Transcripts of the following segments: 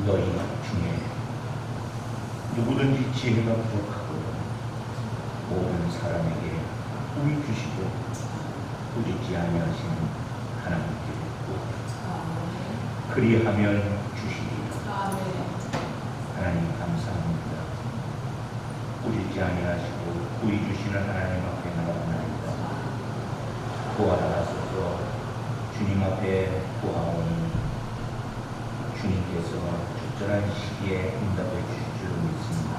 너희 중에 누구든지 지혜가 부족하거든 모든 사람에게 우리 주시고 꾸짖지 아니하시는 하나님께 구하라. 그리하면 주시리라. 하나님 감사합니다. 꾸짖지 아니하시고 구히 주시는 하나님 앞에 나아갑니다. 구하라소서. 주님 앞에 구하오니 주님께서 적절한 시기에 응답해 주실 줄 믿습니다.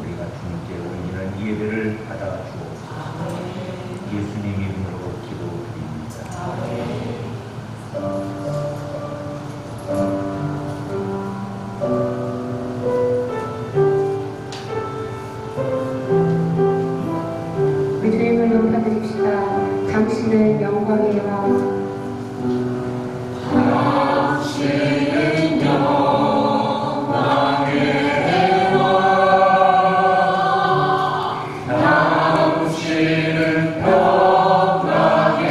우리가 주님께 올리는 이 예배를 받아 주옵소서. 예수님 이름으로 기도드립니다. 우리 주님을 높여드립시다. 당신은 영광의 왕. 당신은 영광의 왕, 당신은 평강의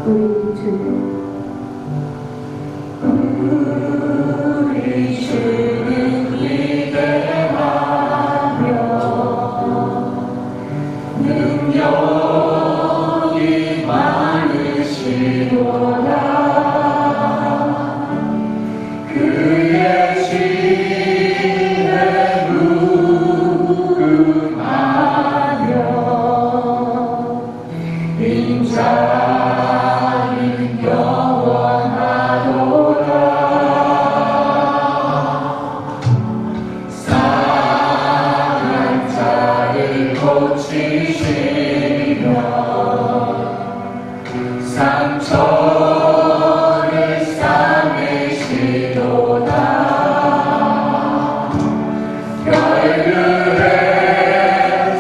우리 주는 우리 주는 위대하며 능력이 많으시도다. 그의 지혜 누구하며 인자는 영원하도다. 상한 자를 고치시며 상처를 싸매시도다. 별들의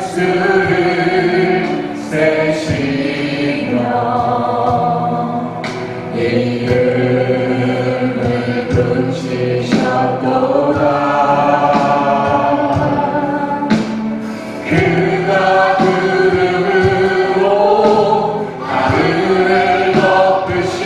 수를 세시며 이름을 붙이셨도다. 그가 구름으로 하늘을 덮으시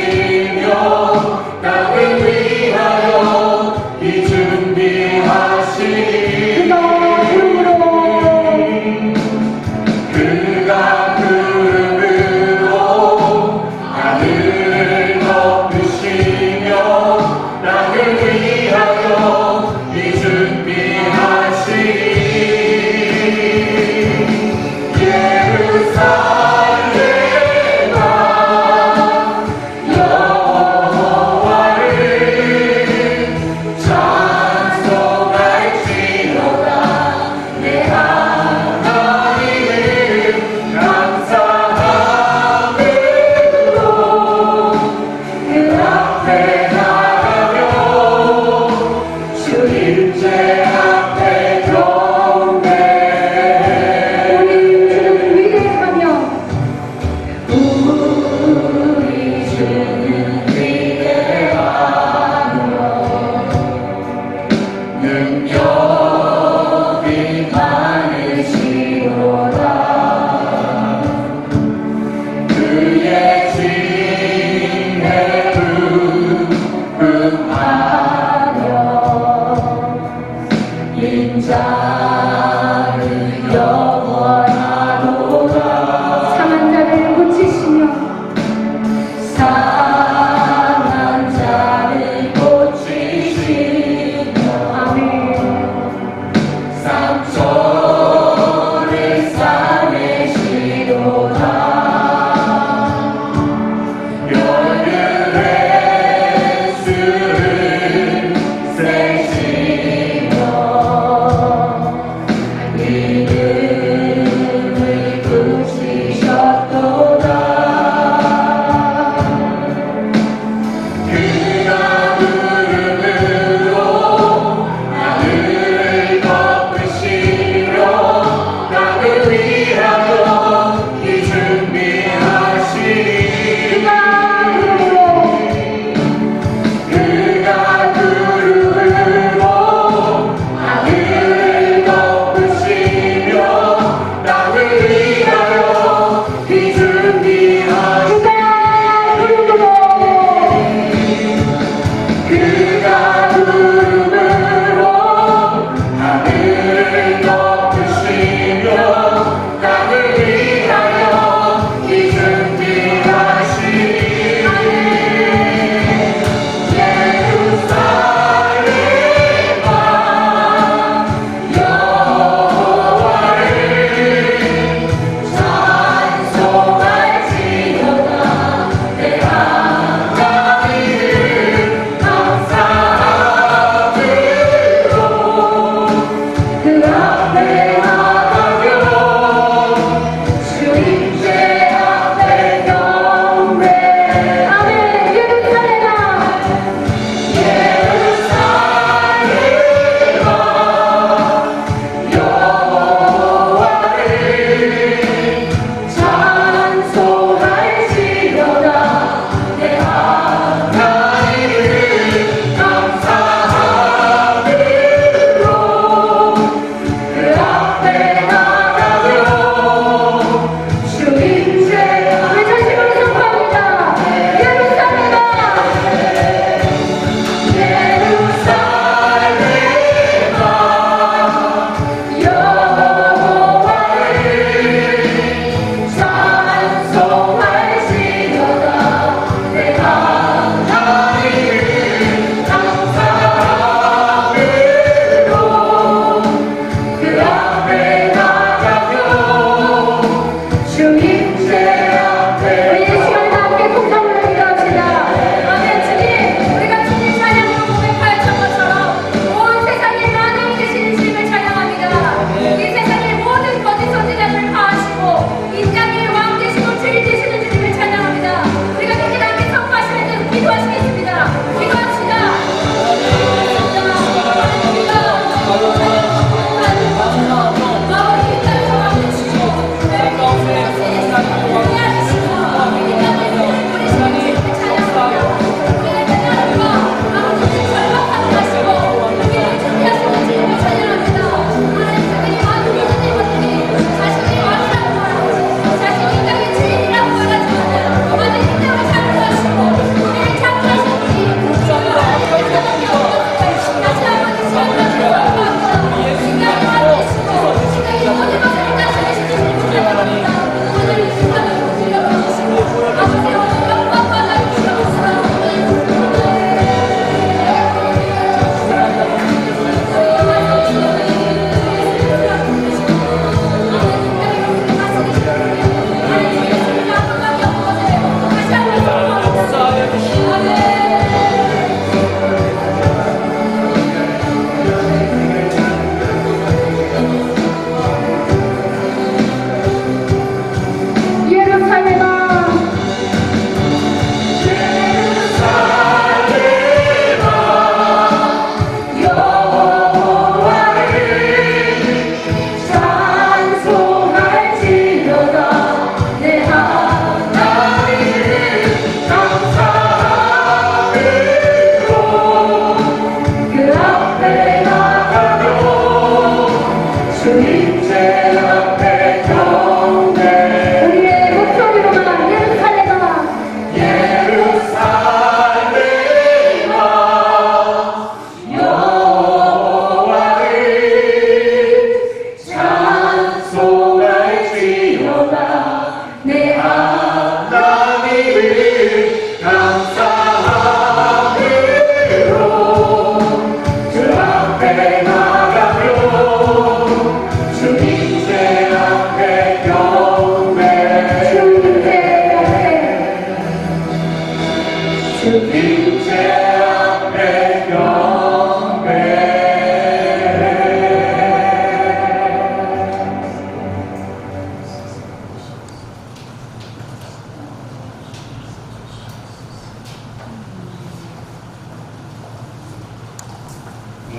주님제 앞에 경배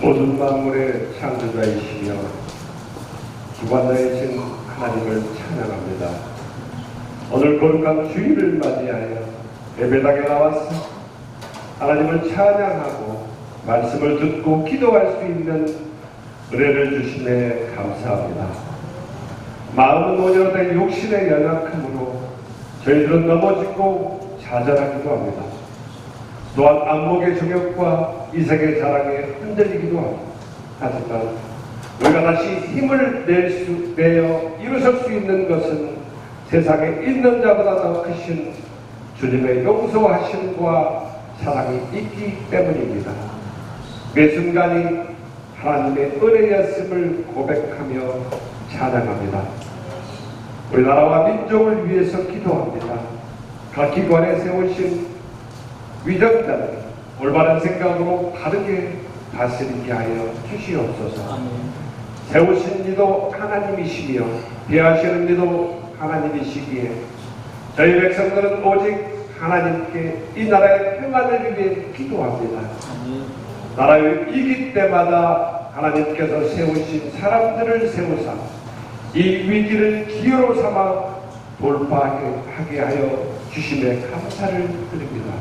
모든 만물의 창조자이시며 주관자이신 하나님을 찬양합니다. 오늘 거룩한 주일을 맞이하여 예배당에 나와서 하나님을 찬양하고 말씀을 듣고 기도할 수 있는 은혜를 주심에 감사합니다. 마음은 오녀된 욕심의 연약함으로 저희들은 넘어지고 좌절하기도 합니다. 또한 안목의 정욕과 이색의 자랑에 흔들리기도 합니다. 하지만 우리가 다시 힘을 내어 일어설 수 있는 것은 세상에 있는 자보다 더 크신 주님의 용서하심과 사랑이 있기 때문입니다. 매 순간이 하나님의 은혜였음을 고백하며 찬양합니다. 우리나라와 민족을 위해서 기도합니다. 각 기관에 세우신 위정자들 올바른 생각으로 바르게 다스리게 하여 주시옵소서. 세우신 이도 하나님이시며 배하시는 이도 하나님이시기에 저희 백성들은 오직 하나님께 이 나라의 평안을 위해 기도합니다. 나라의 위기 때마다 하나님께서 세우신 사람들을 세우사 이 위기를 기회로 삼아 돌파하게 하여 주심에 감사를 드립니다.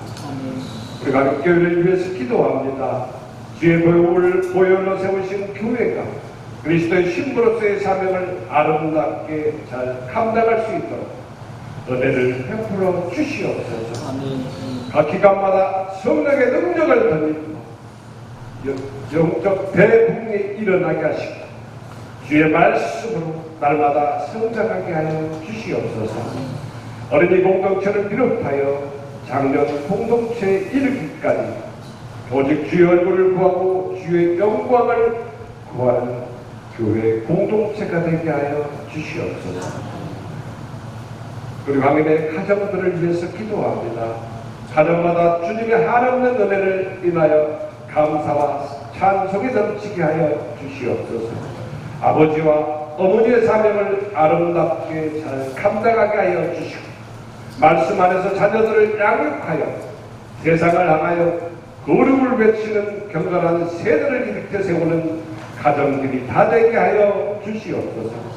우리가 교회를 위해서 기도합니다. 주의 보혈로 세우신 교회가 그리스도의 신부로서의 사명을 아름답게 잘 감당할 수 있도록 은혜를 베풀어 주시옵소서. 각 기관마다 성령의 능력을 덧입고 영적 대붕이 일어나게 하시고 주의 말씀으로 날마다 성장하게 하여 주시옵소서. 어린이 공동체를 비롯하여 작년 공동체에 이르기까지 오직 주의 얼굴을 구하고 주의 영광을 구하는 교회 공동체가 되게 하여 주시옵소서. 그리고 하나님의 가정들을 위해서 기도합니다. 가정마다 주님의 한없는 은혜를 인하여 감사와 찬송이 넘치게 하여 주시옵소서. 아버지와 어머니의 사명을 아름답게 잘 감당하게 하여 주시고 말씀 안에서 자녀들을 양육하여 세상을 향하여 거룩을 외치는 경건한 세대를 일으켜 세우는 가정들이 다 되게 하여 주시옵소서.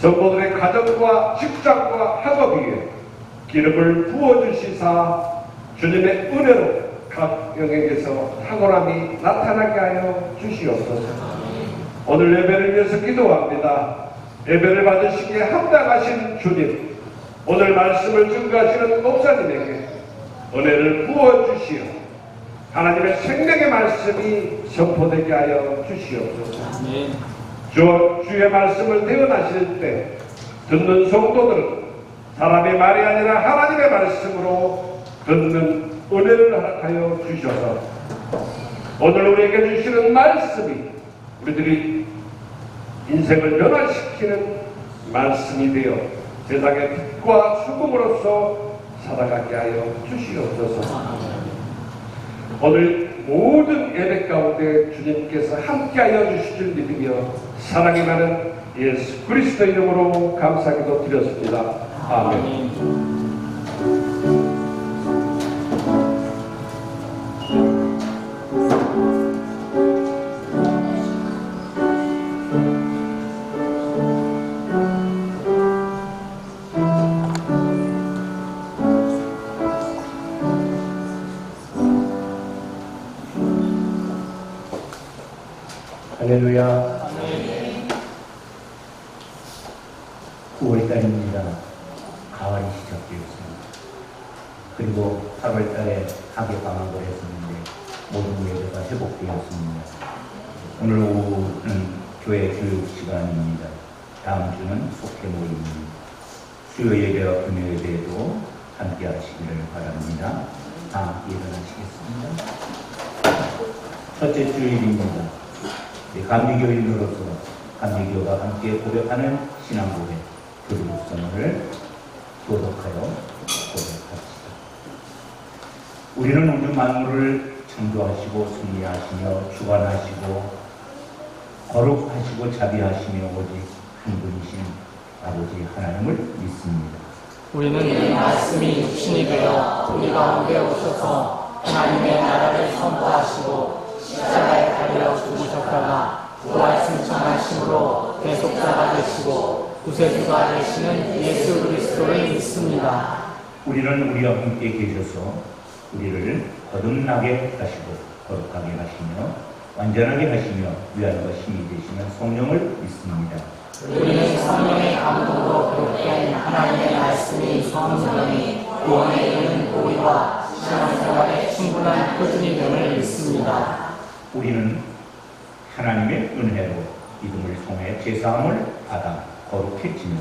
성도들의 가정과 직장과 학업 위에 기름을 부어주시사 주님의 은혜로 각 영역에서 탁월함이 나타나게 하여 주시옵소서. 오늘 예배를 위해서 기도합니다. 예배를 받으시기에 합당하신 주님, 오늘 말씀을 증거하시는 목사님에게 은혜를 부어주시어 하나님의 생명의 말씀이 선포되게 하여 주시옵소서. 주의 말씀을 대언하실 때 듣는 성도들은 사람의 말이 아니라 하나님의 말씀으로 듣는 은혜를 하여 주셔서 오늘 우리에게 주시는 말씀이 우리들이 인생을 변화시키는 말씀이 되어 세상의 빛과 수금으로서 살아가게 하여 주시옵소서. 오늘 모든 예배 가운데 주님께서 함께하여 주실 줄 믿으며 사랑이 많은 예수 그리스도 이름으로 감사기도 드렸습니다. 아멘. 할렐루야. 9월달입니다. 가을이 시작되었습니다. 그리고 8월달에 학예 방학을 했었는데 모든 예배가 회복되었습니다. 오늘 오후는 교회 교육 시간입니다. 다음 주는 속회 모임입니다. 수요 예배와 금요 예배에도 함께 하시기를 바랍니다. 다 일어나시겠습니다. 첫째 주일입니다. 감리교인으로서 감리교가 함께 고백하는 신앙고백 교리국성을 교독하여 고백합시다. 우리는 우주 만물을 창조하시고 승리하시며 주관하시고 거룩하시고 자비하시며 오직 한 분이신 아버지 하나님을 믿습니다. 우리는 이 말씀이 육신이 되어 우리 가운데 오셔서 하나님의 나라를 선포하시고 십자가에 달려 죽으셨다가 부활 승천하심으로 대속자가 되시고 구세주가 되시는 예수 그리스도를 믿습니다. 우리는 우리와 함께 계셔서 우리를 거듭나게 하시고 거룩하게 하시며 완전하게 하시며 위안과 힘이 되시는 성령을 믿습니다. 우리는 성령의 감동으로 기록된 하나님의 말씀이 성령이 구원에 이르는 도리와 신앙생활에 충분한 표준이 됨을 믿습니다. 우리는 하나님의 은혜로 믿음을 통해 제사함을 받아 거룩해지며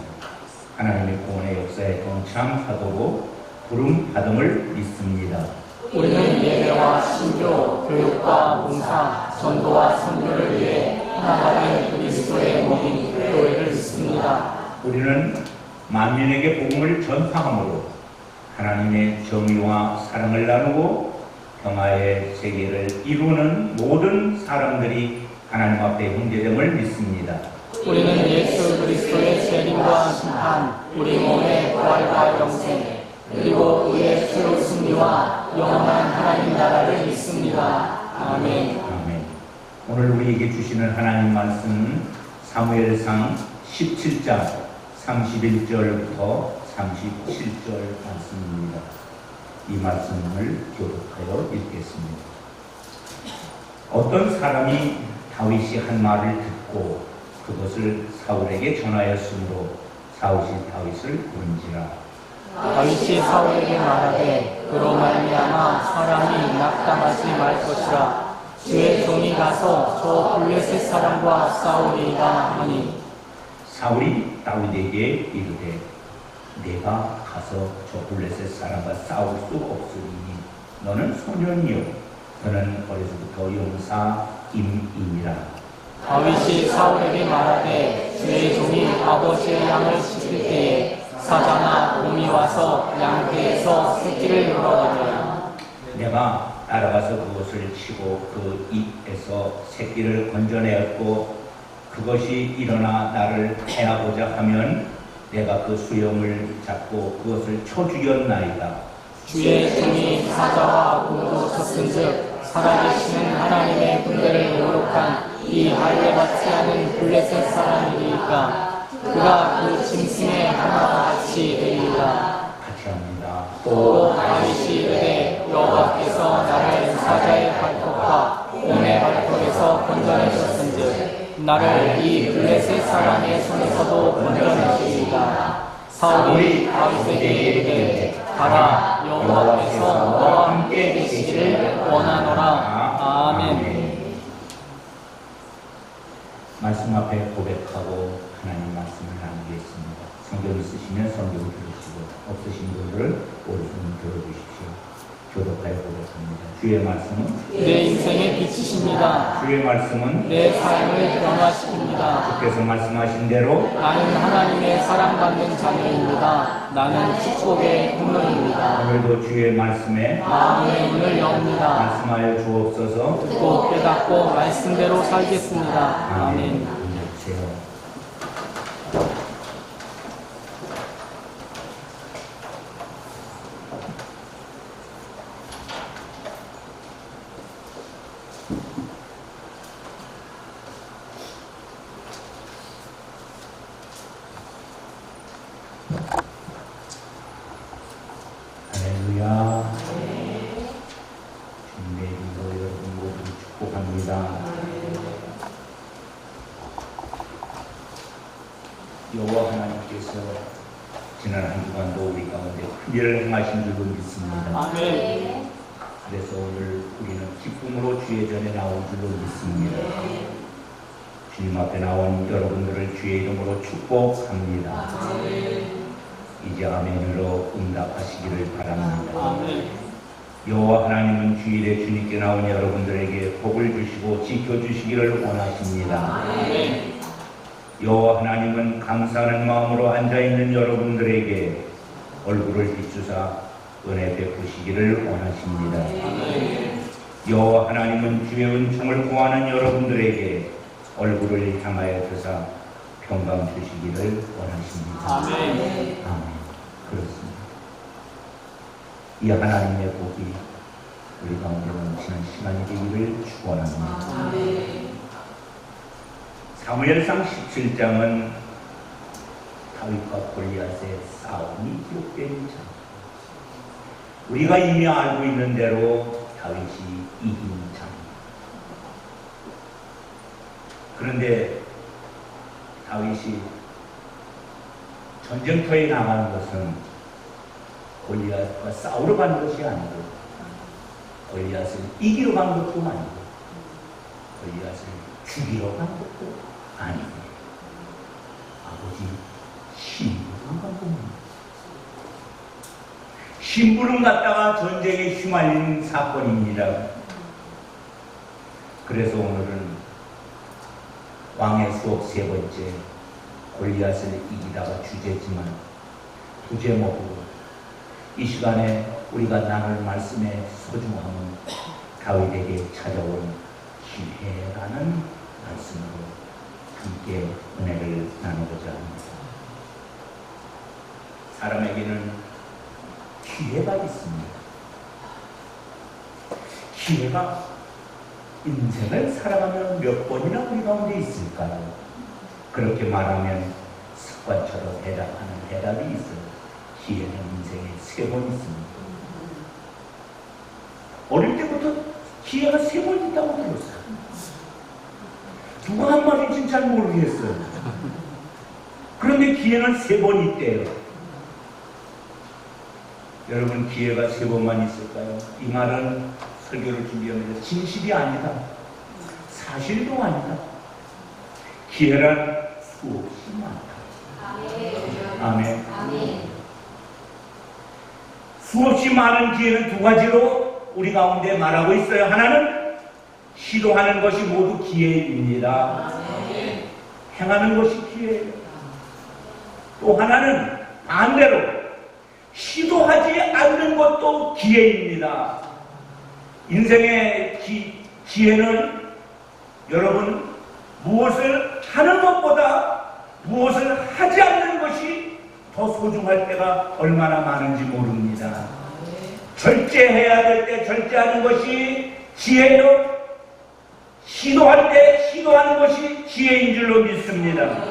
하나님의 구원의 역사에 동참하도록 부름 받음을 믿습니다. 우리는 예배와 신교, 교육과 봉사, 전도와 선교를 위해 하나가 된 그리스도의 몸인 교회를 믿습니다. 우리는 만민에게 복음을 전파함으로 하나님의 정의와 사랑을 나누고 평화의 세계를 이루는 모든 사람들이 하나님 앞에 형제됨을 믿습니다. 우리는 예수 그리스도의 재림과 심판, 우리 몸의 부활과 영생, 그리고 의의 최후 승리와 영원한 하나님 나라를 믿습니다. 아멘. 아멘. 오늘 우리에게 주시는 하나님 말씀은 사무엘상 17장 31절부터 37절 말씀입니다. 이 말씀을 교독하여 읽겠습니다. 어떤 사람이 다윗이 한 말을 듣고 그것을 사울에게 전하였으므로 사울이 다윗을 부른지라. 다윗이 사울에게 말하되 그로 말미암아 사람이 낙담하지 말 것이라. 주의 종이 가서 저 블레셋 사람과 싸우리이다 하니. 사울이 다윗에게 이르되 내가 가서 저 블레셋 사람과 싸울 수 없으리니 너는 소년이요 너는 어려서부터 용사임이니라. 다윗이 사울에게 말하되 주의 종이 아버지의 양을 지킬 때에 사자나 곰이 와서 양떼에서 새끼를 물어가며 내가 따라가서 그것을 치고 그 입에서 새끼를 건져내었고 그것이 일어나 나를 해하고자 하면 내가 그 수염을 잡고 그것을 쳐 죽였나이다. 주의 종이 사자와 곰도 쳤은즉 살아계시는 하나님의 군대를 모욕한 이 할례 받지 않은 블레셋 사람이니까 그가 그 짐승의 하나와 같이 되리라. 같이 합니다. 또 다윗이 이르되 여호와께서 나를 사자의 발톱과 곰의 발톱에서 건져내셨은즉 나를 이 블레셋 사람의 손에서도 건져내시리라. 사울이 다윗에게 이르되 가라 여호와께서 너와 함께 계시기를 원하노라. 아멘. 말씀 앞에 고백하고 하나님 말씀을 나누겠습니다. 성경 있으시면 성경을 들으시고 없으신 분들을 오른손 들어주십시오. 교독하여 고백합니다. 주의 말씀은 내 인생의 빛이십니다. 주의 말씀은 내 삶을 변화시킵니다. 주께서 말씀하신 대로 나는 하나님의 사랑받는 자녀입니다. 나는 축복의 국민입니다. 오늘도 주의 말씀에 마음의 문을 엽니다. 말씀하여 주옵소서. 듣고 깨닫고 말씀대로 살겠습니다. 아멘. 주세요. 할렐루야. 주님의 이름으로 여러분 모두 축복합니다. 여호와 하나님께서 지난 한 주간도 우리 가운데 큰 일을 행하신 줄로 믿습니다. 아멘. 그래서 오늘 우리는 기쁨으로 주의 전에 나온 줄로 믿습니다. 주님 앞에 나온 여러분들을 주의 이름으로 축복합니다. 이제 아멘으로 응답하시기를 바랍니다. 아멘. 여호와 하나님은 주일에 주님께 나온 여러분들에게 복을 주시고 지켜주시기를 원하십니다. 아멘. 여호와 하나님은 감사하는 마음으로 앉아있는 여러분들에게 얼굴을 비추사 은혜 베푸시고 주시기를 원하십니다. 여호와 하나님은 주의 은총을 구하는 여러분들에게 얼굴을 향하여 드사 평강 주시기를 원하십니다. 아멘. 아멘. 그렇습니다. 이 하나님의 복이 우리 가운데 넘치는 시간이 되기를 축원합니다. 사무엘상 17장은 다윗과 골리앗의 싸움이 기록된 장. 우리가 이미 알고 있는 대로 다윗이 이긴 장. 그런데 다윗이 전쟁터에 나가는 것은 골리앗과 싸우러 간 것이 아니고 골리앗을 이기러 간 것도 아니고 골리앗을 죽이러 간 것도 아니고 아버지 심부름 간 겁니다. 심부름 갔다가 전쟁에 휘말린 사건입니다. 그래서 오늘은 왕의 수업 세 번째 골리앗을 이기다가 주제지만 두 제목으로 이 시간에 우리가 나눌 말씀의 소중함은 다윗에게 찾아온 기회라는 말씀으로 함께 은혜를 나누고자 합니다. 사람에게는 기회가 있습니다. 기회가 인생을 살아가면 몇 번이나 우리 가운데 있을까요? 그렇게 말하면 습관처럼 대답하는 대답이 있어요. 기회는 인생에 3번 있습니다. 어릴 때부터 기회가 3번 있다고 들었어요. 누가 한 말인지는 잘 모르겠어요. 그런데 기회는 3번 있대요. 여러분, 기회가 3번만 있을까요? 이 말은 설교를 준비하면서 진실이 아니다. 사실도 아니다. 기회란 수없이 많다. 아멘. 수없이 많은 기회는 두 가지로 우리 가운데 말하고 있어요. 하나는 시도하는 것이 모두 기회입니다. 행하는 것이 기회예요. 또 하나는 반대로 시도하지 않는 것도 기회입니다. 인생의 기회는 여러분 무엇을 하는 것보다 무엇을 하지 않는 것이 더 소중할 때가 얼마나 많은지 모릅니다. 절제해야 될 때 절제하는 것이 지혜요. 시도할 때 시도하는 것이 지혜인 줄로 믿습니다.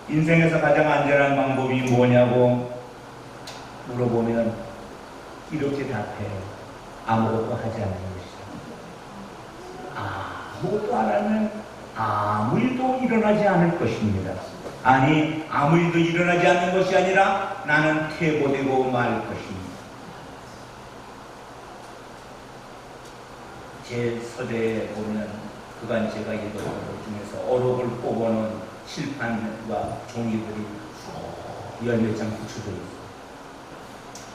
인생에서 가장 안전한 방법이 뭐냐고 물어보면 이렇게 답해요. 아무것도 하지 않는 것이다. 아무것도 안 하면 아무 일도 일어나지 않을 것입니다. 아니, 아무 일도 일어나지 않는 것이 아니라 나는 퇴보되고 말 것입니다. 제 서재에 보면 그간 제가 읽었던 것 중에서 어록을 뽑아놓은 칠판과 종이들이 열몇 장 붙여져 있어요.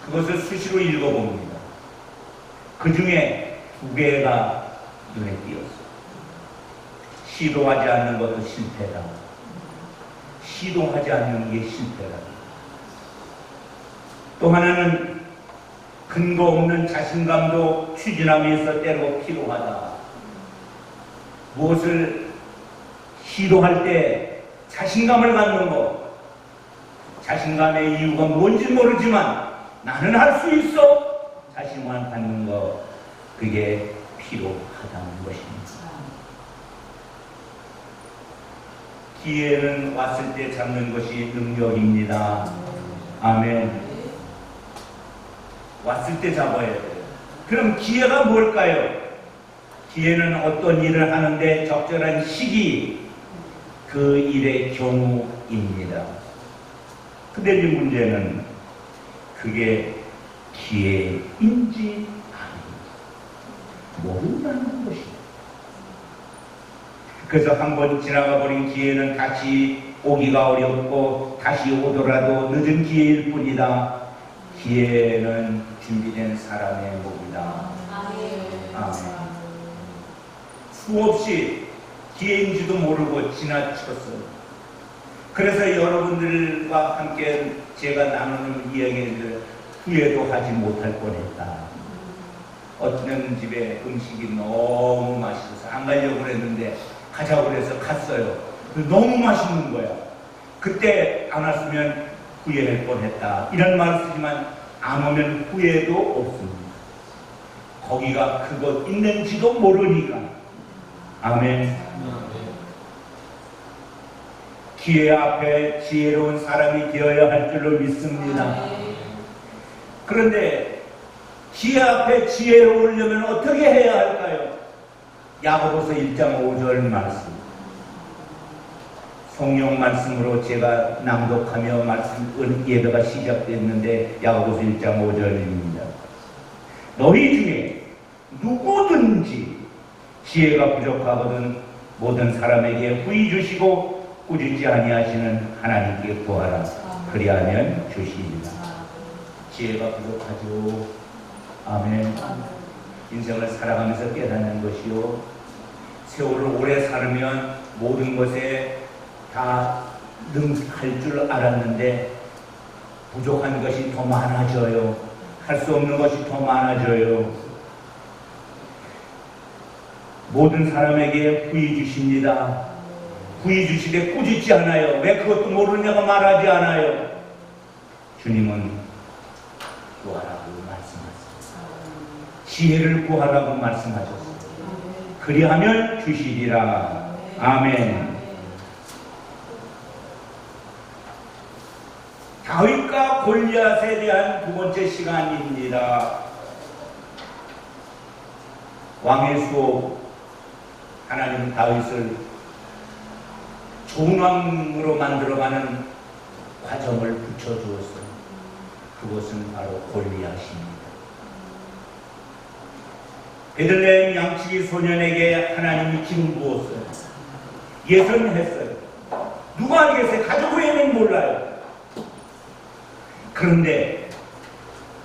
그것을 수시로 읽어봅니다. 그 중에 2개가 눈에 띄었어요. 시도하지 않는 것도 실패다. 시도하지 않는 게 실패다. 또 하나는 근거 없는 자신감도 추진함에서 때로 필요하다. 무엇을 시도할 때 자신감을 갖는 것, 자신감의 이유가 뭔지 모르지만 나는 할 수 있어 자신만 갖는 것, 그게 필요하다는 것입니다. 기회는 왔을 때 잡는 것이 능력입니다. 아멘. 왔을 때 잡아야 돼요. 그럼 기회가 뭘까요? 기회는 어떤 일을 하는데 적절한 시기, 그 일의 경우입니다. 근데 이 문제는 그게 기회인지 아닌지 모른다는 것입니다. 그래서 한번 지나가 버린 기회는 다시 오기가 어렵고 다시 오더라도 늦은 기회일 뿐이다. 기회는 준비된 사람의 목이다. 아멘. 수없이 기회인지도 모르고 지나쳤어요. 그래서 여러분들과 함께 제가 나누는 이야기를 후회도 하지 못할 뻔했다. 어떤 집에 음식이 너무 맛있어서 안 가려고 그랬는데 가자고 그래서 갔어요. 너무 맛있는 거야. 그때 안 왔으면 후회할 뻔했다. 이런 말을 쓰지만 안 오면 후회도 없습니다. 거기가 그곳 있는지도 모르니까. 아멘. 기회 앞에 지혜로운 사람이 되어야 할 줄로 믿습니다. 그런데 기회 앞에 지혜로우려면 어떻게 해야 할까요? 야고보서 1장 5절 말씀. 성령 말씀으로 제가 낭독하며 말씀 예배가 시작됐는데 야고보서 1장 5절입니다. 너희 중에 누구든지 지혜가 부족하거든 모든 사람에게 후히 주시고 꾸짖지 아니하시는 하나님께 구하라. 그리하면 주시리라. 지혜가 부족하죠. 아멘. 인생을 살아가면서 깨닫는 것이요. 세월을 오래 살면 모든 것에 다 능할 줄 알았는데 부족한 것이 더 많아져요. 할 수 없는 것이 더 많아져요. 모든 사람에게 후히 주십니다. 후히 주시되 꾸짖지 않아요. 왜 그것도 모르냐고 말하지 않아요. 주님은 구하라고 말씀하셨어요. 지혜를 구하라고 말씀하셨어요. 그리하면 주시리라. 아멘. 다윗과 골리앗에 대한 두 번째 시간입니다. 왕의 수호. 하나님은 다윗을 좋은 왕으로 만들어가는 과정을 붙여주었어요. 그것은 바로 골리앗입니다. 베들레헴 양치기 소년에게 하나님이 기름 부었어요. 예선했어요. 누가 알겠어요? 가족 외에는 몰라요. 그런데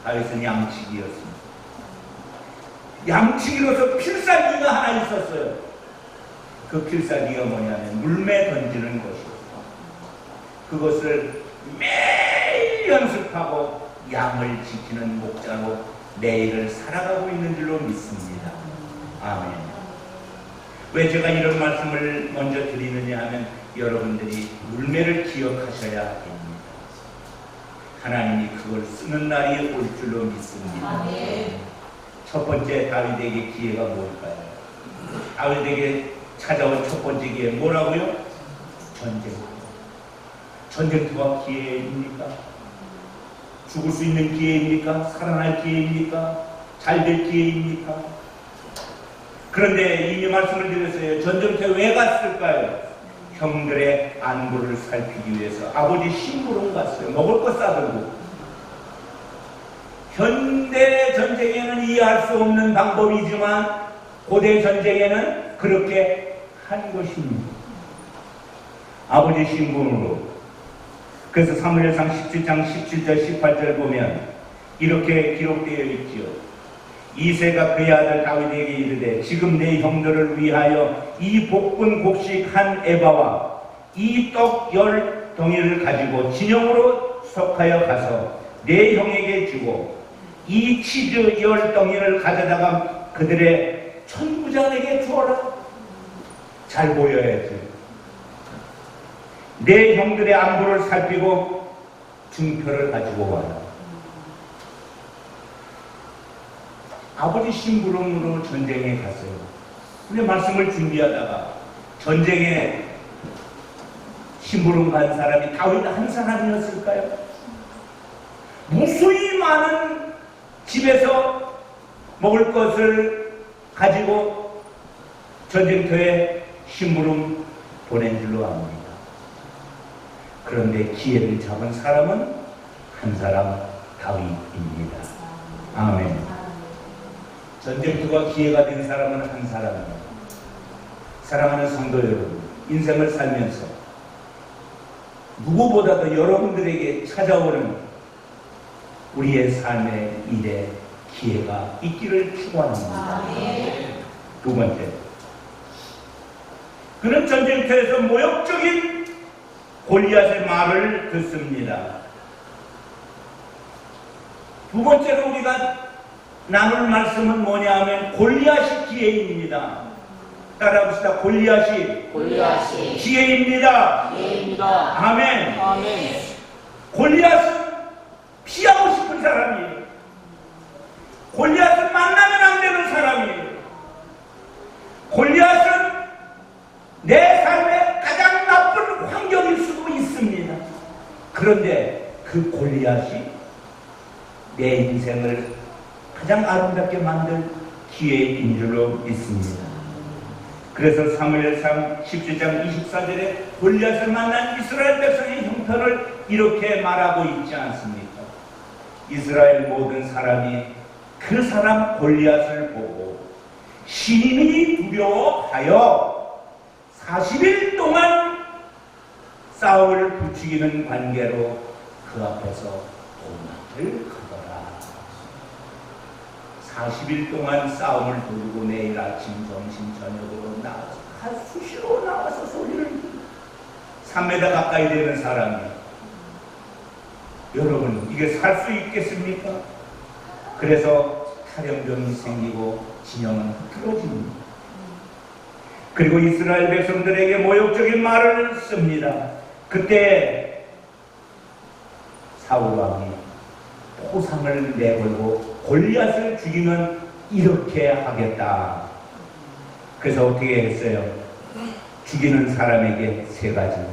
다윗은 양치기였습니다. 양치기로서 필살기가 하나 있었어요. 그 필살기가 뭐냐면 물매 던지는 것이었어요. 그것을 매일 연습하고 양을 지키는 목자로 내일을 살아가고 있는 줄로 믿습니다. 아멘. 왜 제가 이런 말씀을 먼저 드리느냐 하면 여러분들이 물매를 기억하셔야 됩니다. 하나님이 그걸 쓰는 날이 올 줄로 믿습니다. 첫 번째 다윗에게 기회가 뭘까요? 다윗에게 찾아온 첫 번째 기회 뭐라고요? 전쟁. 전쟁터가 기회입니까? 죽을 수 있는 기회입니까? 살아날 기회입니까? 잘될 기회입니까? 그런데 이미 말씀을 드렸어요. 전쟁터에 왜 갔을까요? 형들의 안부를 살피기 위해서 아버지 심부름 갔어요. 먹을 거 싸들고. 현대 전쟁에는 이해할 수 없는 방법이지만 고대 전쟁에는 그렇게 한 것입니다. 아버지 심부름으로. 그래서 사무엘상 17장 17절 18절 보면 이렇게 기록되어 있지요. 이새가 그의 아들 다윗에게 이르되 지금 내 형들을 위하여 이 볶은 곡식 한 에바와 이 떡 10덩이를 가지고 진영으로 석하여 가서 내 형에게 주고 이 치즈 10덩이를 가져다가 그들의 천부장에게 주어라. 잘 보여야지. 내 형들의 안부를 살피고 증표를 가지고 와라. 아버지 심부름으로 전쟁에 갔어요. 근데 말씀을 준비하다가 전쟁에 심부름 간 사람이 다윗 한 사람이었을까요? 무수히 많은 집에서 먹을 것을 가지고 전쟁터에 심부름 보낸 줄로 압니다. 그런데 기회를 잡은 사람은 한 사람 다윗입니다. 아멘. 전쟁터가 기회가 된 사람은 한 사람입니다. 사랑하는 성도 여러분, 인생을 살면서 누구보다도 여러분들에게 찾아오는 우리의 삶의 일에 기회가 있기를 축원합니다. 두 번째, 그는 전쟁터에서 모욕적인 골리앗의 말을 듣습니다. 두 번째로 우리가 나눌 말씀은 뭐냐 하면 골리앗이 기회입니다. 따라합시다. 골리앗이 기회입니다. 아멘. 아멘. 골리앗은 피하고 싶은 사람이에요. 골리앗은 만나면 안 되는 사람이에요. 골리앗은 내 삶의 가장 나쁜 환경일 수도 있습니다. 그런데 그 골리앗이 내 인생을 가장 아름답게 만들 기회인 줄로 믿습니다. 그래서 사무엘상 17장 24절에 골리앗을 만난 이스라엘 백성의 형편을 이렇게 말하고 있지 않습니까? 이스라엘 모든 사람이 그 사람 골리앗을 보고 심히 두려워하여 40일 동안 싸움을 부추기는 관계로 그 앞에서 도망을 가더라. 40일 동안 싸움을 두르고 내일 아침, 점심, 저녁으로 나와서 수시로 나와서 소리를 3m 가까이 되는 사람이 여러분 이게 살 수 있겠습니까? 그래서 탈영병이 생기고 진영은 흐트러집니다. 그리고 이스라엘 백성들에게 모욕적인 말을 씁니다. 그때 사울 왕이 포상을 내걸고 골리앗을 죽이면 이렇게 하겠다. 그래서 어떻게 했어요? 죽이는 사람에게 3가지.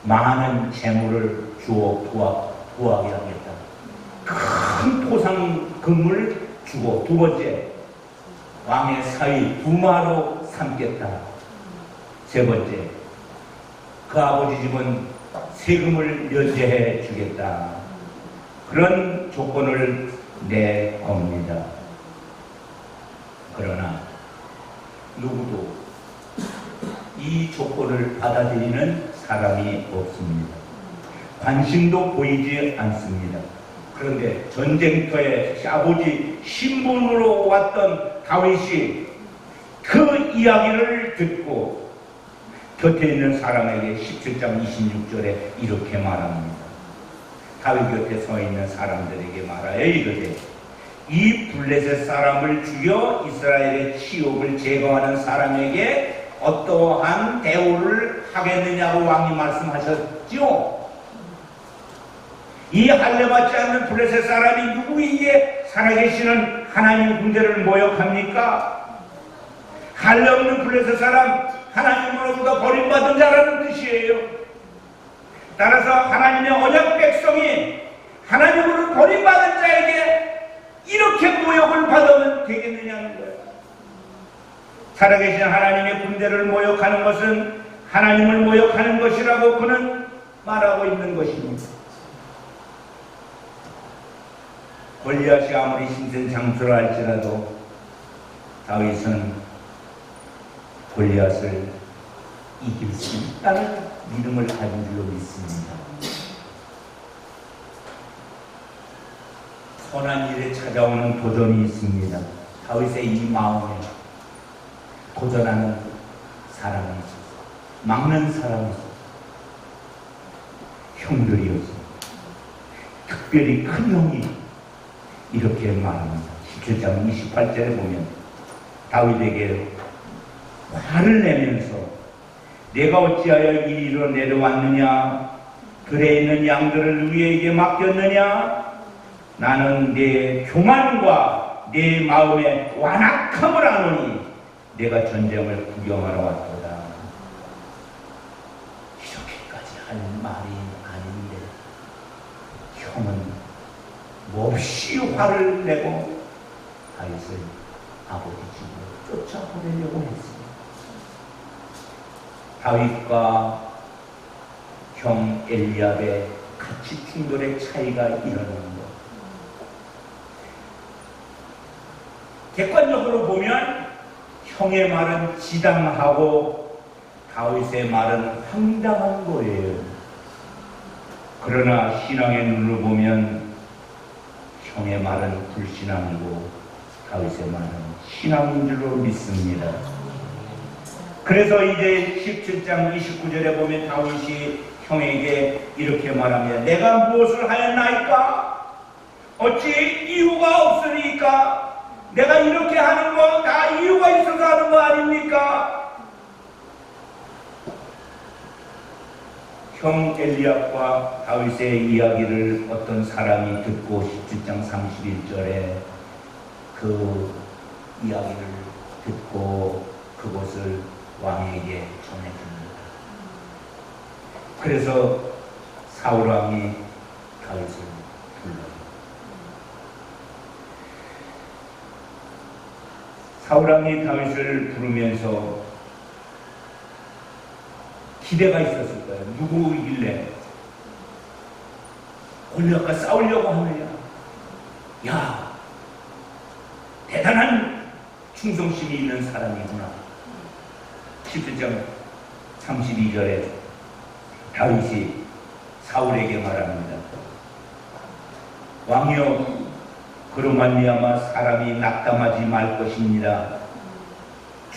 많은 재물을 주어 구하게 하겠다. 큰 포상금을 주고, 2번째, 왕의 사위 부마로 삼겠다. 3번째, 그 아버지 집은 세금을 면제해 주겠다. 그런 조건을 내겁니다. 그러나 누구도 이 조건을 받아들이는 사람이 없습니다. 관심도 보이지 않습니다. 그런데 전쟁터에 아버지 신분으로 왔던 다윗이 그 이야기를 듣고 곁에 있는 사람에게 17장 26절에 이렇게 말합니다. 다윗 곁에 서 있는 사람들에게 말하여 이르되 이 블레셋 사람을 죽여 이스라엘의 치욕을 제거하는 사람에게 어떠한 대우를 하겠느냐고 왕이 말씀하셨죠. 이 할례받지 않는 블레셋 사람이 누구이기에 살아계시는 하나님 군대를 모욕합니까? 할례 없는 블레셋 사람 하나님으로부터 버림받은 자라는 뜻이에요. 따라서 하나님의 언약 백성이 하나님으로 버림받은 자에게 이렇게 모욕을 받으면 되겠느냐는 거예요. 살아계신 하나님의 군대를 모욕하는 것은 하나님을 모욕하는 것이라고 그는 말하고 있는 것입니다. 골리앗이 아무리 힘센 장수라 할지라도 다윗은 골리앗을 이길 수 있다는 믿음을 가진 줄로 믿습니다. 선한 일에 찾아오는 도전이 있습니다. 다윗의 이 마음에 도전하는 사람이 있었어요. 막는 사람이 있었어요. 형들이었어요. 특별히 큰 형이 이렇게 말합니다. 17장 28절에 보면 다윗에게 화를 내면서 내가 어찌하여 이 일로 내려왔느냐? 들에 있는 양들을 누구에게 맡겼느냐? 나는 내 교만과 내 마음의 완악함을 아노니 내가 전쟁을 구경하러 왔도다. 이렇게까지 할 말이 아닌데 형은 몹시 화를 내고 다윗을 아버지 집으로 쫓아보내려고 했습니다. 다윗과 형 엘리압의 가치 충돌의 차이가 일어나는 것. 객관적으로 보면 형의 말은 지당하고 다윗의 말은 황당한 거예요. 그러나 신앙의 눈으로 보면 형의 말은 불신앙이고 다윗의 말은 신앙인 줄로 믿습니다. 그래서 이제 17장 29절에 보면 다윗이 형에게 이렇게 말합니다. 내가 무엇을 하였나이까? 어찌 이유가 없으니까? 내가 이렇게 하는 거 다 이유가 있어서 하는 거 아닙니까? 형 엘리압과 다윗의 이야기를 어떤 사람이 듣고 17장 31절에 그 이야기를 듣고 그것을 왕에게 전해줍니다. 그래서 사울 왕이 다윗을 불러요. 사울 왕이 다윗을 부르면서 기대가 있었을 거예요. 누구이길래 골리앗과 싸우려고 하느냐? 야, 대단한 충성심이 있는 사람이구나. 17장 32절에 다윗이 사울에게 말합니다. 왕이여, 그로 말미암아 사람이 낙담하지 말 것입니다.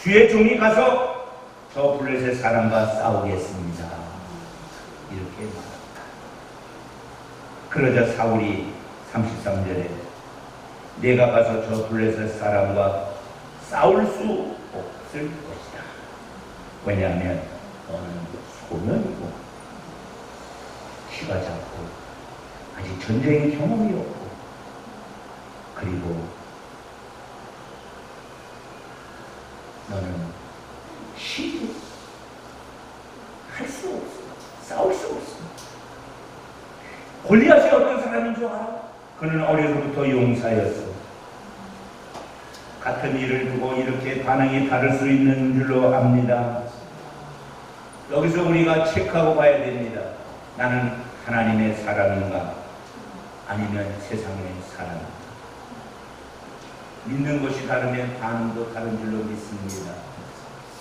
주의 종이 가서 저 블레셋 사람과 싸우겠습니다. 이렇게 말합니다. 그러자 사울이 33절에 내가 가서 저 블레셋 사람과 싸울 수 없을 것이다. 왜냐하면 너는 소년이고 키가 작고 아직 전쟁의 경험이 없고 그리고 너는 힘이 할 수 없어. 싸울 수 없어. 골리앗이 어떤 사람인 줄 알아? 그는 어려서부터 용사였어. 같은 일을 두고 이렇게 반응이 다를 수 있는 줄로 압니다. 여기서 우리가 체크하고 봐야 됩니다. 나는 하나님의 사람인가? 아니면 세상의 사람인가? 믿는 것이 다르면 반응도 다른 줄로 믿습니다.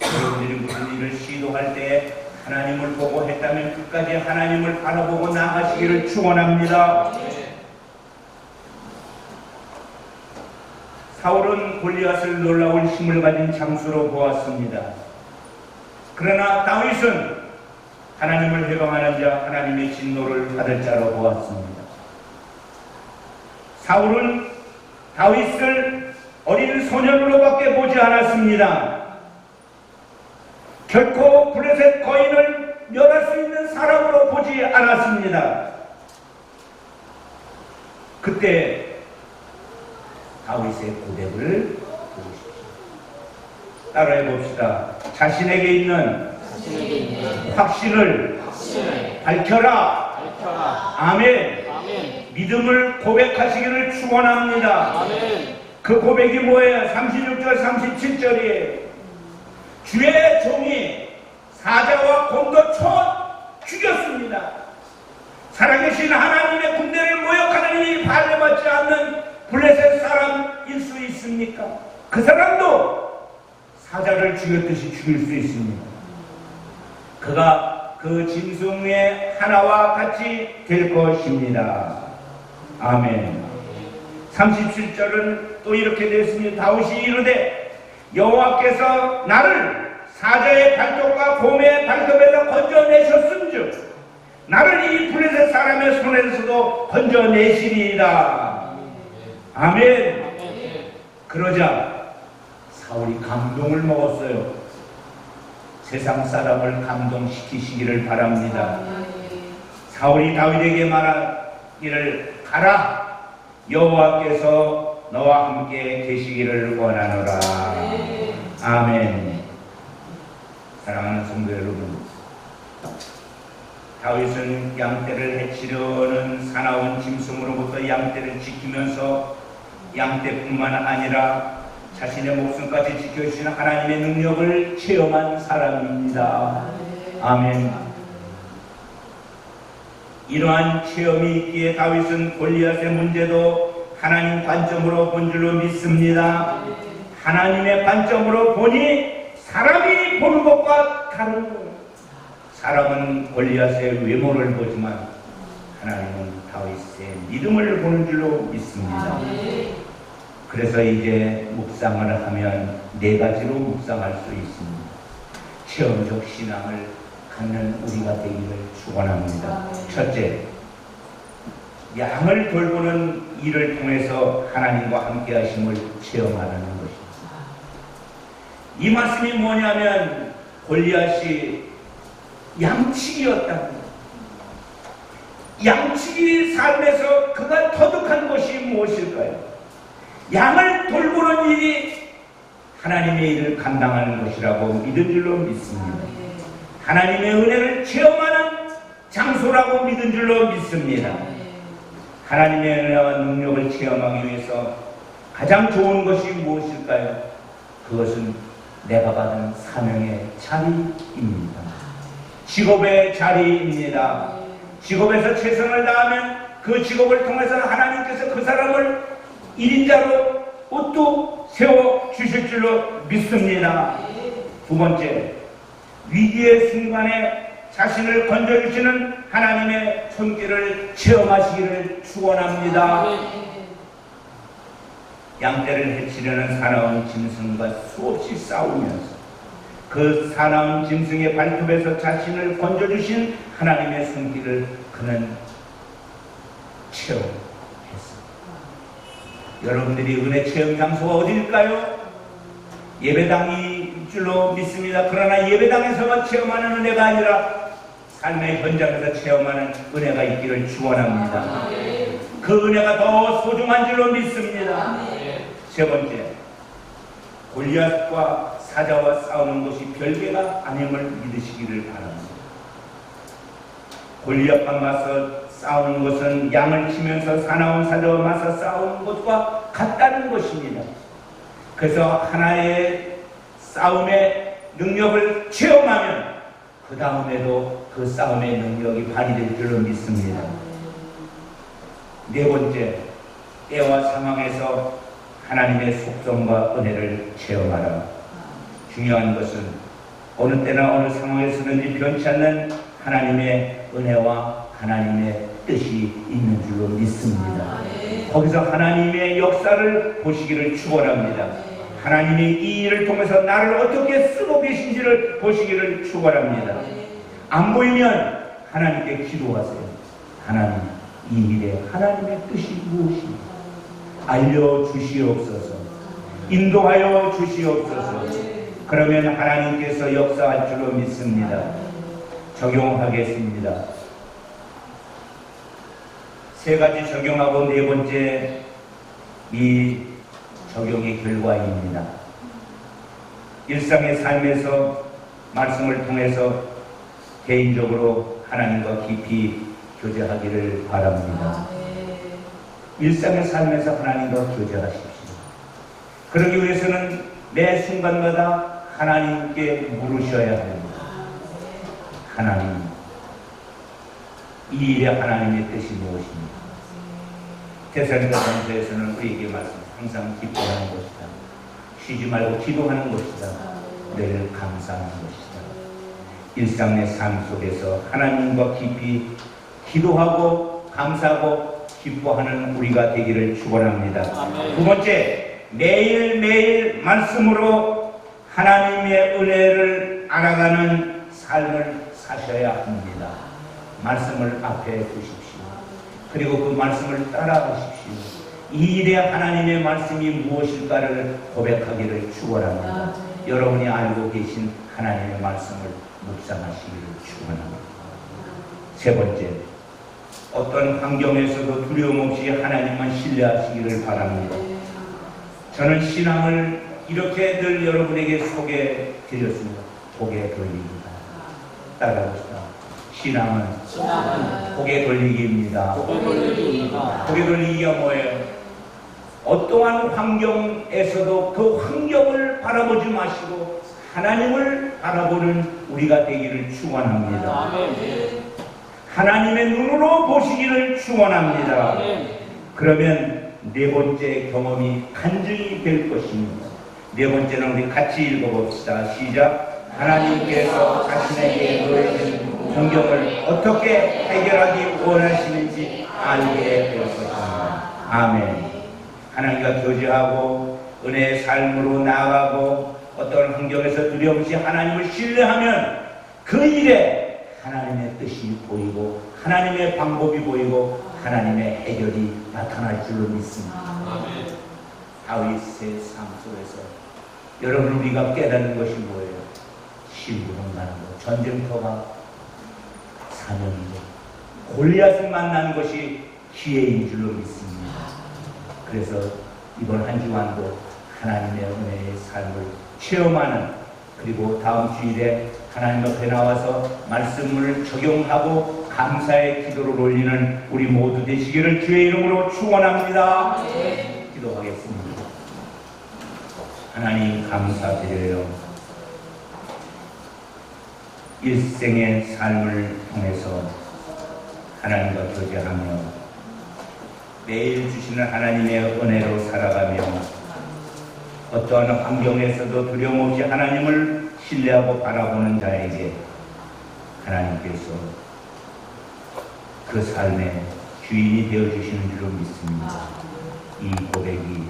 여러분들이 무슨 일을 시도할 때 하나님을 보고 했다면 끝까지 하나님을 바라보고 나아가시기를 축원합니다. 사울은 골리앗을 놀라운 힘을 가진 장수로 보았습니다. 그러나 다윗은 하나님을 회방하는 자, 하나님의 진노를 받을 자로 보았습니다. 사울은 다윗을 어린 소년으로밖에 보지 않았습니다. 결코 블레셋 거인을 멸할 수 있는 사람으로 보지 않았습니다. 그때 다윗의 고백을 보십시오. 따라해 봅시다. 자신에게 있는 확신을 밝혀라. 아멘. 믿음을 고백하시기를 축원합니다. 그 고백이 뭐예요? 36절 37절이에요. 주의 종이 사자와 곰도 쳐 죽였습니다. 살아계신 하나님의 군대를 모욕하는 이 발레받지 않는 블레셋 사람일 수 있습니까? 그 사람도 사자를 죽였듯이 죽일 수 있습니다. 그가 그 짐승의 하나와 같이 될 것입니다. 아멘. 37절은 또 이렇게 되었습니다. 다윗이 이르되 여호와께서 나를 사자의 발톱과 곰의 발톱에서 건져내셨음즉 나를 이 블레셋 사람의 손에서도 건져내시리이다. 아멘. 그러자 사울이 감동을 먹었어요. 세상 사람을 감동시키시기를 바랍니다. 사울이 다윗에게 말하기를 가라. 여호와께서 너와 함께 계시기를 원하노라. 아멘. 사랑하는 성도 여러분, 다윗은 양떼를 해치려는 사나운 짐승으로부터 양떼를 지키면서 양떼뿐만 아니라 자신의 목숨까지 지켜주시는 하나님의 능력을 체험한 사람입니다. 아멘. 이러한 체험이 있기에 다윗은 골리앗의 문제도 하나님 관점으로 본 줄로 믿습니다. 하나님의 관점으로 보니 사람이 보는 것과 다른 거예요. 사람은 골리앗의 외모를 보지만 하나님은 다윗의 믿음을 보는 줄로 믿습니다. 그래서 이제 묵상을 하면 네 가지로 묵상할 수 있습니다. 체험적 신앙을 갖는 우리가 되기를 축원합니다. 첫째, 양을 돌보는 일을 통해서 하나님과 함께 하심을 체험하는 것입니다. 이 말씀이 뭐냐면 골리앗이 양치기였다. 양치기 삶에서 그가 터득한 것이 무엇일까요? 양을 돌보는 일이 하나님의 일을 감당하는 것이라고 믿은 줄로 믿습니다. 하나님의 은혜를 체험하는 장소라고 믿은 줄로 믿습니다. 하나님의 은혜와 능력을 체험하기 위해서 가장 좋은 것이 무엇일까요? 그것은 내가 받은 사명의 자리입니다. 직업의 자리입니다. 직업에서 최선을 다하면 그 직업을 통해서 하나님께서 그 사람을 1인자로 우뚝 세워주실 줄로 믿습니다. 두 번째, 위기의 순간에 자신을 건져주시는 하나님의 손길을 체험하시기를 축원합니다. 양떼를 해치려는 사나운 짐승과 수없이 싸우면서 그 사나운 짐승의 발톱에서 자신을 건져주신 하나님의 손길을 그는 체험했습니다. 여러분들이 은혜 체험 장소가 어디일까요? 예배당일 줄로 믿습니다. 그러나 예배당에서만 체험하는 은혜가 아니라 삶의 현장에서 체험하는 은혜가 있기를 축원합니다. 그 은혜가 더 소중한 줄로 믿습니다. 세 번째, 골리앗과 사자와 싸우는 것이 별개가 아님을 믿으시기를 바랍니다. 골리앗과 맞서 싸우는 것은 양을 치면서 사나운 사자와 맞서 싸우는 것과 같다는 것입니다. 그래서 하나의 싸움의 능력을 체험하면 그 다음에도 그 싸움의 능력이 발휘될 줄로 믿습니다. 네 번째, 때와 상황에서 하나님의 속성과 은혜를 체험하라. 중요한 것은 어느 때나 어느 상황에서든지 변치 않는 하나님의 은혜와 하나님의 뜻이 있는 줄로 믿습니다. 거기서 하나님의 역사를 보시기를 축원합니다. 하나님이 이 일을 통해서 나를 어떻게 쓰고 계신지를 보시기를 축원합니다. 안 보이면 하나님께 기도하세요. 하나님, 이 일에 하나님의 뜻이 무엇입니까? 알려주시옵소서. 인도하여 주시옵소서. 그러면 하나님께서 역사할 줄로 믿습니다. 적용하겠습니다. 세 가지 적용하고 네 번째, 이 적용의 결과입니다. 일상의 삶에서 말씀을 통해서 개인적으로 하나님과 깊이 교제하기를 바랍니다. 일상의 삶에서 하나님과 교제하십시오. 그러기 위해서는 매 순간마다 하나님께 물으셔야 합니다. 하나님, 이 일에 하나님의 뜻이 무엇입니까? 데살로니가전서에서는 우리에게 말씀, 항상 기뻐하는 것이다. 쉬지 말고 기도하는 것이다. 늘 감사하는 것이다. 일상의 삶 속에서 하나님과 깊이 기도하고 감사하고 기뻐하는 우리가 되기를 축원합니다. 두 번째, 매일매일 말씀으로 하나님의 은혜를 알아가는 삶을 사셔야 합니다. 말씀을 앞에 두십시오. 그리고 그 말씀을 따라가십시오. 이 일에 하나님의 말씀이 무엇일까를 고백하기를 축원합니다. 여러분이 알고 계신 하나님의 말씀을 묵상하시기를 축원합니다. 세 번째, 어떤 환경에서도 두려움 없이 하나님만 신뢰하시기를 바랍니다. 저는 신앙을 이렇게 늘 여러분에게 소개드렸습니다. 고개 돌립니다. 따라합시다. 신앙은 고개 돌리기입니다. 고개 돌리기가 뭐예요? 어떠한 환경에서도 그 환경을 바라보지 마시고 하나님을 바라보는 우리가 되기를 축원합니다. 하나님의 눈으로 보시기를 축원합니다. 그러면 네 번째 경험이 간증이 될 것입니다. 네 번째는 우리 같이 읽어봅시다. 시작. 하나님께서 자신에게 놓여진 환경을 어떻게 해결하기 원하시는지 알게 될 것입니다. 아멘. 하나님과 교제하고 은혜의 삶으로 나아가고 어떤 환경에서 두려움 없이 하나님을 신뢰하면 그 일에 하나님의 뜻이 보이고 하나님의 방법이 보이고 하나님의 해결이 나타날 줄로 믿습니다. 다윗의 삶 속에서 여러분 우리가 깨닫는 것이 뭐예요? 심부름 가는 것, 전쟁터가 사명이고 골리앗을 만나는 것이 기회인 줄로 믿습니다. 그래서 이번 한 주간도 하나님의 은혜의 삶을 체험하는, 그리고 다음 주일에 하나님 앞에 나와서 말씀을 적용하고 감사의 기도를 올리는 우리 모두 되시기를 주의 이름으로 축원합니다. 기도하겠습니다. 하나님 감사드려요. 일생의 삶을 통해서 하나님과 교제하며 매일 주시는 하나님의 은혜로 살아가며 어떠한 환경에서도 두려움 없이 하나님을 신뢰하고 바라보는 자에게 하나님께서 그 삶의 주인이 되어주시는 줄로 믿습니다. 이 고백이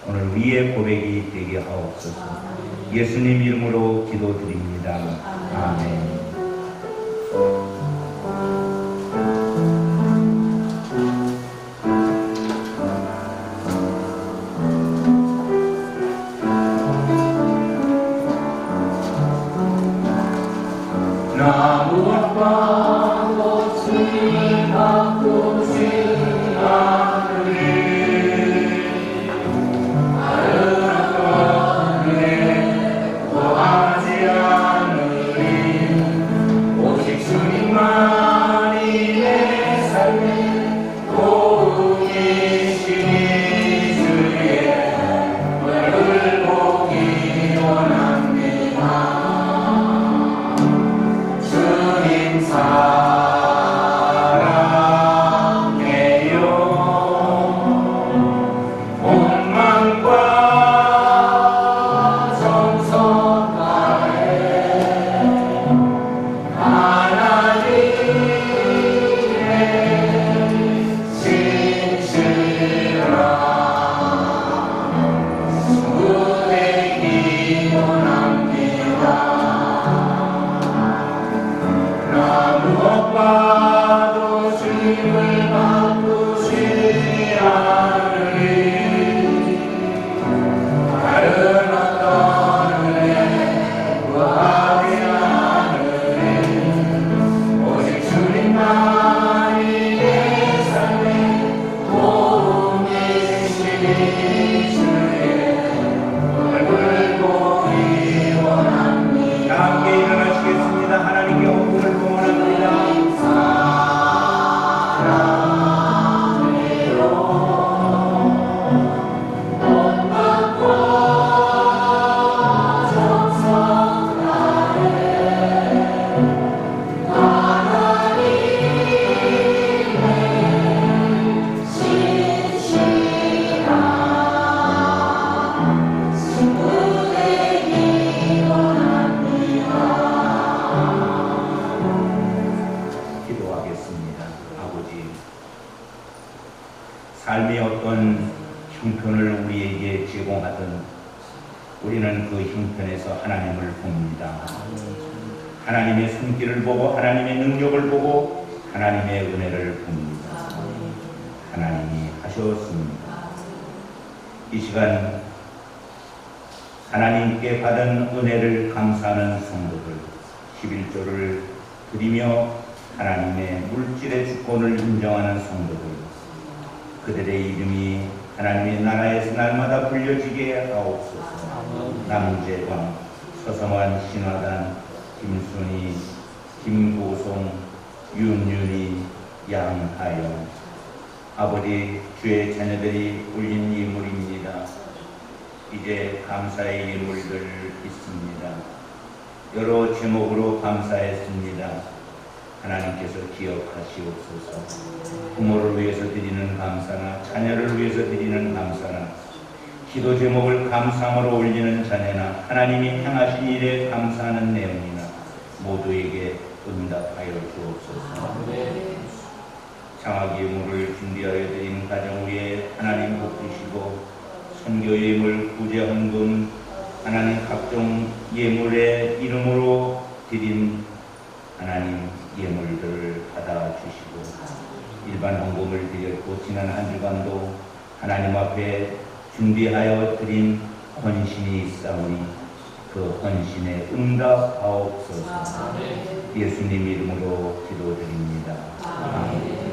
오늘 우리의 고백이 되게 하옵소서. 예수님 이름으로 기도드립니다. 아멘. 무엇과도 주님을 바꾸지 않으리. 다른 어떤 은혜 구하지 않으리. 오직 주님만이 내 삶의 도움이시니 주의 얼굴 보기 원합니다. 사랑해요. 온 마음과 정성 다해 하나님의 진실한 은혜 기원합니다. 무엇과도 주님을 바꾸지 않으리. 다른 어떤 은혜 구하지 않으리. 오직 주님만이 내 삶의 도움이시니 주의 얼굴 보기 원합니다. 함께 일어나시겠습니다. 하나님께 호흡을 원합니다. 기도하겠습니다. 아버지, 삶의 어떤 형편을 우리에게 제공하든 우리는 그 형편에서 하나님을 봅니다. 하나님의 손길을 보고 하나님의 능력을 보고 하나님의 은혜를 봅니다. 하나님이 하셨습니다. 이 시간 하나님께 받은 은혜를 감사하는 성도들 11조를 드리며 하나님의 물질의 주권을 인정하는 성도들, 그들의 이름이 하나님의 나라에서 날마다 불려지게 하옵소서. 남재광, 서성환 신화단, 김순희, 김고송, 윤윤희, 양하영, 아버지, 주의 자녀들이 올린 예물입니다. 이제 감사의 예물들 있습니다. 여러 제목으로 감사했습니다. 하나님께서 기억하시옵소서. 부모를 위해서 드리는 감사나 자녀를 위해서 드리는 감사나 기도 제목을 감사함으로 올리는 자녀나 하나님이 행하신 일에 감사하는 내용이나 모두에게 응답하여 주옵소서. 장학 예물을 준비하여 드린 가정 위에 하나님 복 주시고 선교 예물, 구제 헌금, 하나님 각종 예물의 이름으로 드린 하나님 예물들을 받아주시고 일반 헌금을 드렸고 지난 한 주간도 하나님 앞에 준비하여 드린 헌신이 있사오니 그 헌신에 응답하옵소서. 예수님 이름으로 기도드립니다. 아멘.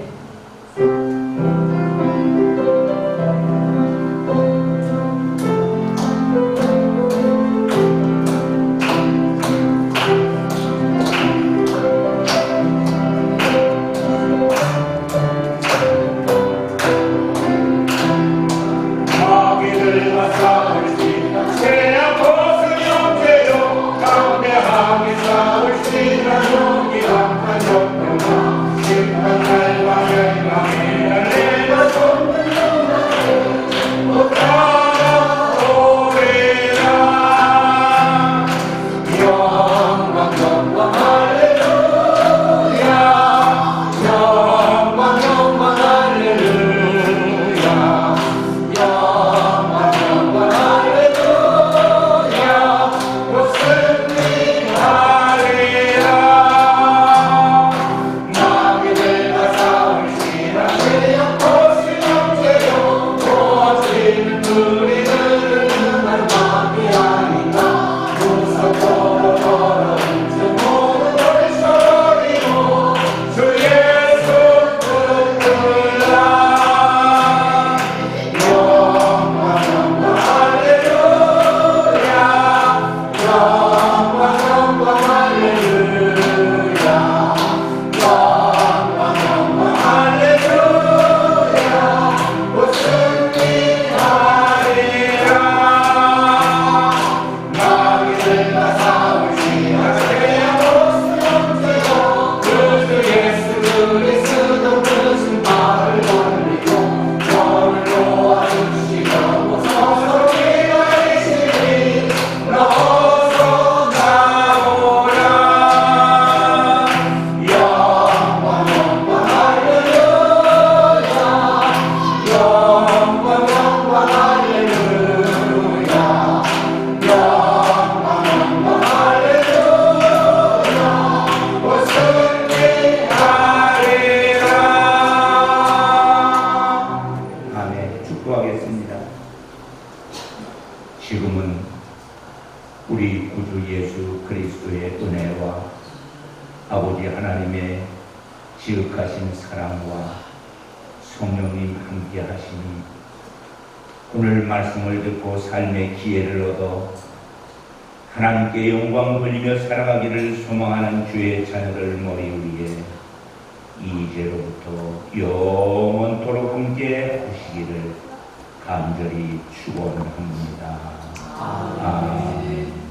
지금은 우리 구주 예수 그리스도의 은혜와 아버지 하나님의 지극하신 사랑과 성령님 함께 하시니 오늘 말씀을 듣고 삶의 기회를 얻어 하나님께 영광 돌리며 살아가기를 소망하는 주의 자녀들 머리 위에 이제로부터 영원토록 함께 하시기를 간절히 축원합니다. 아멘.